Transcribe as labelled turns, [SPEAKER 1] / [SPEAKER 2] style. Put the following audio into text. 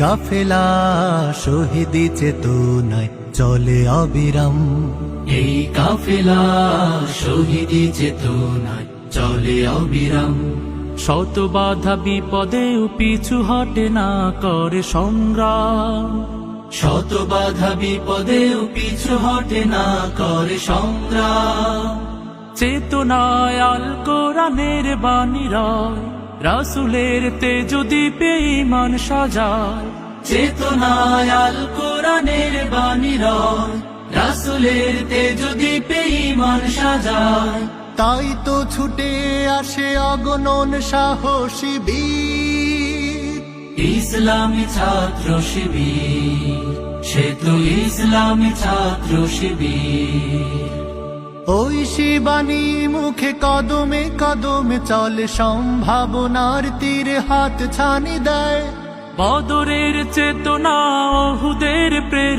[SPEAKER 1] কাফেলা শহীদি চেতনায় চলে অবিরাম,
[SPEAKER 2] এই কাফেলা শহীদি চেতনায় চলে অবিরাম।
[SPEAKER 3] শত বাধা বিপদেও পিছু হটে না করে সংগ্রাম,
[SPEAKER 2] শত বাধা বিপদেও পিছু হটে না করে সংগ্রাম।
[SPEAKER 3] চেতনায় আল কোরআনের বাণী রয়, রাসূলের তেজ দীপে ঈমান সাজায়।
[SPEAKER 2] চেতনায় আল কোরআনের বাণী রয়, রাসূলের তেজ দীপে ঈমান সাজায়।
[SPEAKER 1] তাই তো ছুটে আসে অগণন সাহসী বীর,
[SPEAKER 2] ইসলামী ছাত্র শিবির, সে তো ইসলামী ছাত্র শিবির।
[SPEAKER 1] ওই শিবানী মুখে কদমে কদমে চলে, সম্ভাবনার তীরে হাত ছানি দেয়।
[SPEAKER 3] বদরের চেতনা, ওহুদের প্রেরণা।